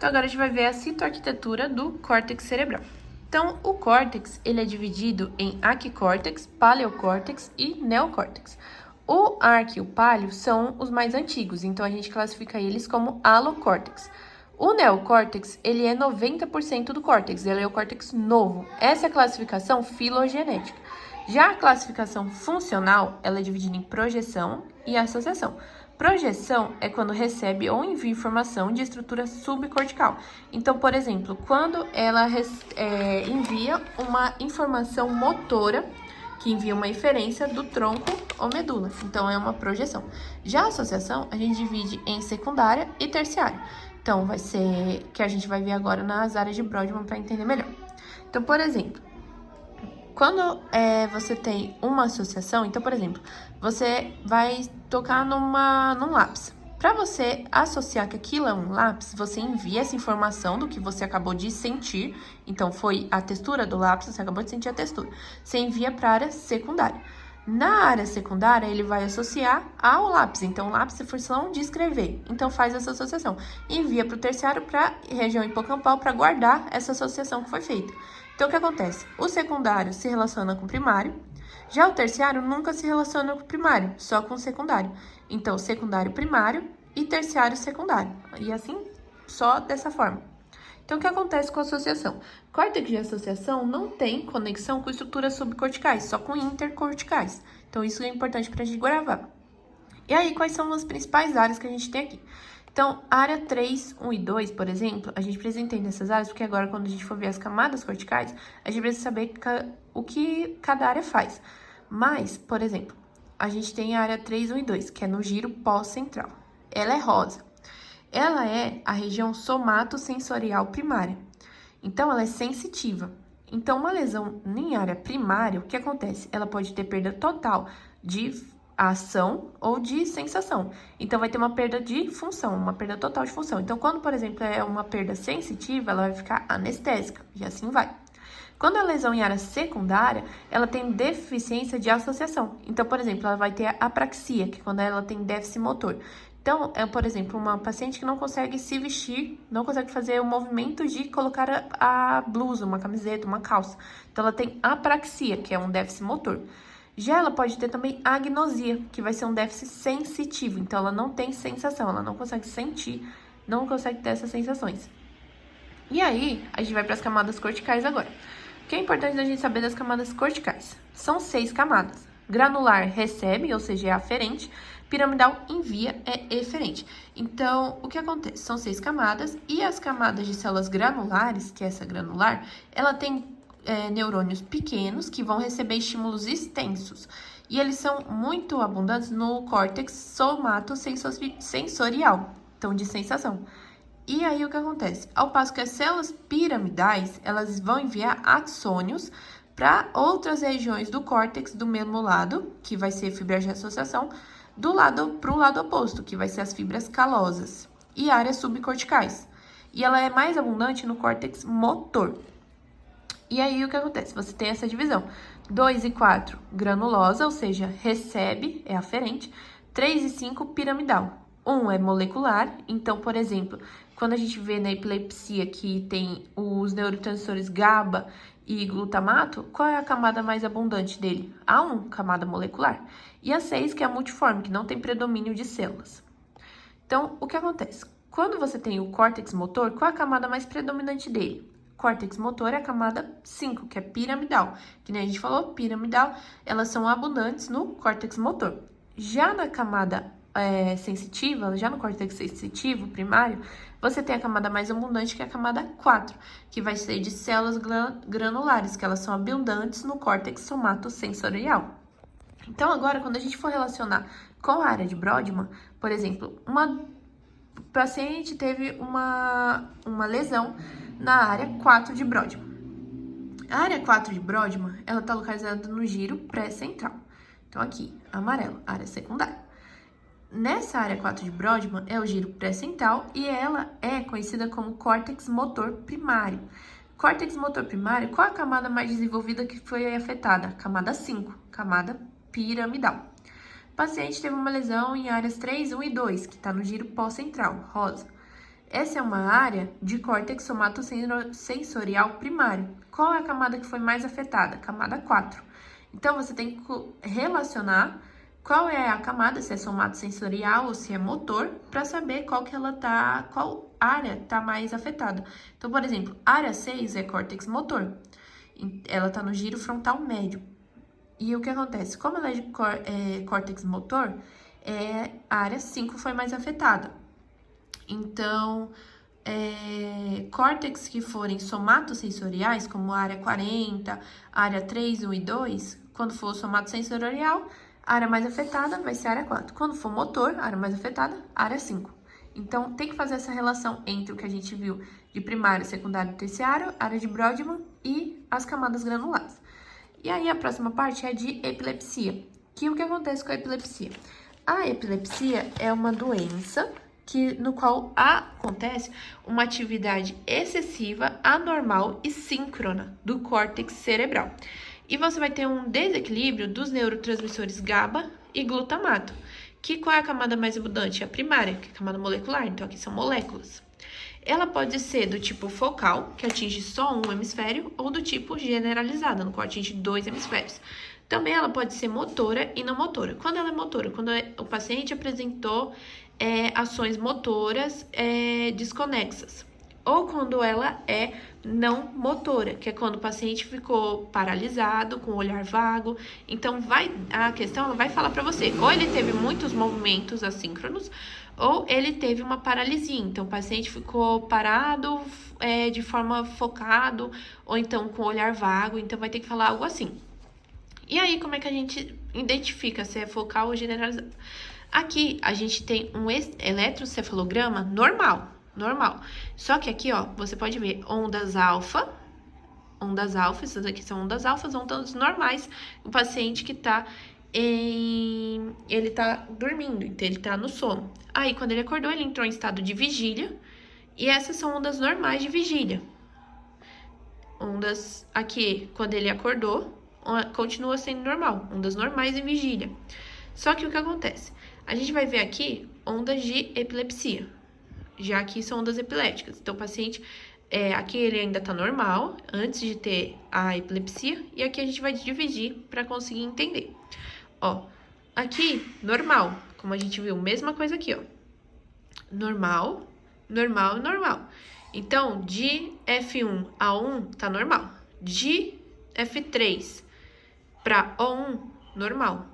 Então, agora a gente vai ver a citoarquitetura do córtex cerebral. Então, o córtex, ele é dividido em aquicórtex, paleocórtex e neocórtex. O arque e o paleo são os mais antigos, então a gente classifica eles como alocórtex. O neocórtex, ele é 90% do córtex, ele é o córtex novo. Essa é a classificação filogenética. Já a classificação funcional, ela é dividida em projeção e associação. Projeção é quando recebe ou envia informação de estrutura subcortical. Então, por exemplo, quando ela envia uma informação motora, que envia uma inferência do tronco ou medula. Então, é uma projeção. Já a associação, a gente divide em secundária e terciária. Então, vai ser que a gente vai ver agora nas áreas de Brodmann para entender melhor. Então, por exemplo, quando você tem uma associação, então, por exemplo, você vai tocar num lápis. Para você associar que aquilo é um lápis, você envia essa informação do que você acabou de sentir. Então, foi a textura do lápis, você acabou de sentir a textura. Você envia para a área secundária. Na área secundária, ele vai associar ao lápis. Então, o lápis é função de escrever. Então, faz essa associação. Envia para o terciário, para a região hipocampal, para guardar essa associação que foi feita. Então, o que acontece? O secundário se relaciona com o primário, já o terciário nunca se relaciona com o primário, só com o secundário. Então, secundário primário e terciário secundário. E assim, só dessa forma. Então, o que acontece com a associação? Córtex de associação não tem conexão com estruturas subcorticais, só com intercorticais. Então, isso é importante para a gente gravar. E aí, quais são as principais áreas que a gente tem aqui? Então, área 3, 1 e 2, por exemplo, a gente precisa entender essas áreas, porque agora, quando a gente for ver as camadas corticais, a gente precisa saber o que cada área faz. Mas, por exemplo, a gente tem a área 3, 1 e 2, que é no giro pós-central. Ela é rosa. Ela é a região somatosensorial primária. Então, ela é sensitiva. Então, uma lesão em área primária, o que acontece? Ela pode ter perda total de ação ou de sensação. Então, vai ter uma perda de função, uma perda total de função. Então, quando, por exemplo, é uma perda sensitiva, ela vai ficar anestésica, e assim vai. Quando a lesão em área secundária, ela tem deficiência de associação. Então, por exemplo, ela vai ter apraxia, que é quando ela tem déficit motor. Então, por exemplo, uma paciente que não consegue se vestir, não consegue fazer o movimento de colocar a blusa, uma camiseta, uma calça. Então, ela tem apraxia, que é um déficit motor. Já ela pode ter também agnosia, que vai ser um déficit sensitivo. Então, ela não tem sensação, ela não consegue sentir, não consegue ter essas sensações. E aí, a gente vai para as camadas corticais agora. O que é importante a gente saber das camadas corticais? São 6 camadas. Granular recebe, ou seja, é aferente. Piramidal envia, é eferente. Então, o que acontece? São 6 camadas e as camadas de células granulares, que é essa granular, ela tem neurônios pequenos que vão receber estímulos extensos. E eles são muito abundantes no córtex somatosensorial, então de sensação. E aí, o que acontece? Ao passo que as células piramidais, elas vão enviar axônios para outras regiões do córtex do mesmo lado, que vai ser fibras de associação, para o lado oposto, que vai ser as fibras calosas e áreas subcorticais. E ela é mais abundante no córtex motor. E aí, o que acontece? Você tem essa divisão. 2 e 4, granulosa, ou seja, recebe, é aferente. 3 e 5, piramidal. 1 é molecular, então, por exemplo, quando a gente vê na epilepsia que tem os neurotransmissores GABA e glutamato, qual é a camada mais abundante dele? A 1, camada molecular. E a 6, que é a multiforme, que não tem predomínio de células. Então, o que acontece? Quando você tem o córtex motor, qual é a camada mais predominante dele? Córtex motor é a camada 5, que é piramidal. Que nem a gente falou, piramidal, elas são abundantes no córtex motor. Já na camada sensitiva, já no córtex sensitivo primário, você tem a camada mais abundante, que é a camada 4, que vai ser de células granulares, que elas são abundantes no córtex somatosensorial. Então, agora, quando a gente for relacionar com a área de Brodmann, por exemplo, uma paciente teve uma lesão na área 4 de Brodmann. A área 4 de Brodmann, ela está localizada no giro pré-central. Então, aqui, amarelo, área secundária. Nessa área 4 de Brodmann é o giro pré-central e ela é conhecida como córtex motor primário. Córtex motor primário, qual a camada mais desenvolvida que foi afetada? Camada 5, camada piramidal. O paciente teve uma lesão em áreas 3, 1 e 2, que está no giro pós-central, rosa. Essa é uma área de córtex somatosensorial primário. Qual é a camada que foi mais afetada? Camada 4. Então, você tem que relacionar qual é a camada, se é somatosensorial ou se é motor, para saber qual área está mais afetada. Então, por exemplo, área 6 é córtex motor. Ela está no giro frontal médio. E o que acontece? Como ela é de córtex motor, a área 5 foi mais afetada. Então, córtex que forem somatosensoriais, como a área 40, área 3, 1 e 2, quando for somatosensorial, a área mais afetada vai ser a área 4. Quando for motor, a área mais afetada, a área 5. Então, tem que fazer essa relação entre o que a gente viu de primário, secundário e terciário, área de Brodmann e as camadas granulares. E aí, a próxima parte é de epilepsia. O que acontece com a epilepsia? A epilepsia é uma doença no qual acontece uma atividade excessiva, anormal e síncrona do córtex cerebral. E você vai ter um desequilíbrio dos neurotransmissores GABA e glutamato. Qual é a camada mais abundante? A primária, que é a camada molecular, então aqui são moléculas. Ela pode ser do tipo focal, que atinge só um hemisfério, ou do tipo generalizada, no qual atinge 2 hemisférios. Também ela pode ser motora e não motora. Quando ela é motora? Quando o paciente apresentou ações motoras desconexas. Ou quando ela é não motora, que é quando o paciente ficou paralisado, com o olhar vago. Então, a questão ela vai falar para você, ou ele teve muitos movimentos assíncronos, ou ele teve uma paralisia. Então, o paciente ficou parado de forma focado, ou então com o olhar vago. Então, vai ter que falar algo assim. E aí, como é que a gente identifica se é focal ou generalizado? Aqui, a gente tem um eletrocefalograma normal. Só que aqui, ó, você pode ver ondas alfa, essas aqui são ondas alfas, ondas normais. O paciente que ele tá dormindo, então ele tá no sono. Aí, quando ele acordou, ele entrou em estado de vigília, e essas são ondas normais de vigília. Ondas aqui, quando ele acordou, continua sendo normal, ondas normais em vigília. Só que o que acontece? A gente vai ver aqui ondas de epilepsia. Já aqui são ondas epiléticas. Então, o paciente, aqui ele ainda tá normal, antes de ter a epilepsia, e aqui a gente vai dividir para conseguir entender. Ó, aqui, normal, como a gente viu, mesma coisa aqui, ó. Normal. Então, de F1 a 1 tá normal. De F3 para O1, normal.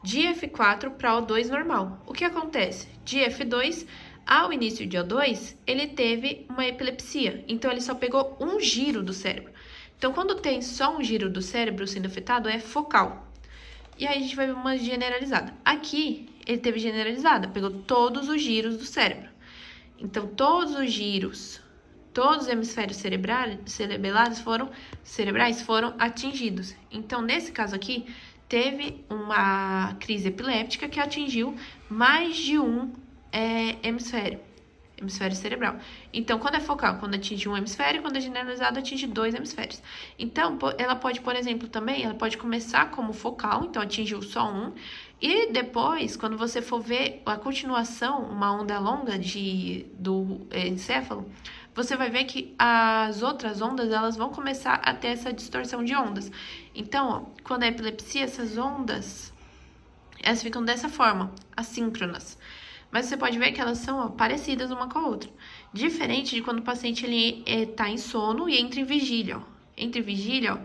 De F4 para O2, normal. O que acontece? De F2 ao início de O2, ele teve uma epilepsia. Então, ele só pegou um giro do cérebro. Então, quando tem só um giro do cérebro sendo afetado, é focal. E aí, a gente vai ver uma generalizada. Aqui, ele teve generalizada, pegou todos os giros do cérebro. Então, todos os giros, todos os hemisférios cerebrais foram atingidos. Então, nesse caso aqui, teve uma crise epiléptica que atingiu mais de um hemisfério cerebral. Então, quando é focal, quando atinge um hemisfério, quando é generalizado, atinge 2 hemisférios. Então, ela pode, por exemplo, também, ela pode começar como focal, então atingiu só um, e depois, quando você for ver a continuação, uma onda longa do encéfalo, você vai ver que as outras ondas, elas vão começar a ter essa distorção de ondas. Então, ó, quando é epilepsia, essas ondas, elas ficam dessa forma, assíncronas. Mas você pode ver que elas são parecidas uma com a outra. Diferente de quando o paciente está em sono e entra em vigília. Ó. Entre vigília, ó,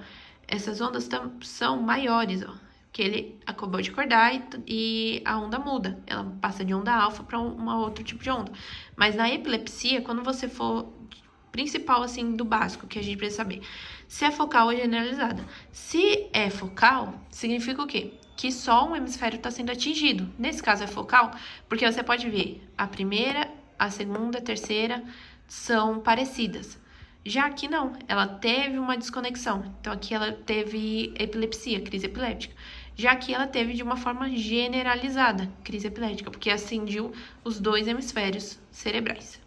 essas ondas são maiores, ó, que ele acabou de acordar e a onda muda. Ela passa de onda alfa para outro tipo de onda. Mas na epilepsia, quando você for principal assim do básico que a gente precisa saber, se é focal ou generalizada. Se é focal, significa o quê? Que só um hemisfério está sendo atingido. Nesse caso é focal, porque você pode ver a primeira, a segunda, a terceira são parecidas. Já aqui não, ela teve uma desconexão. Então aqui ela teve epilepsia, crise epiléptica. Já aqui ela teve de uma forma generalizada, crise epilética, porque atingiu os 2 hemisférios cerebrais.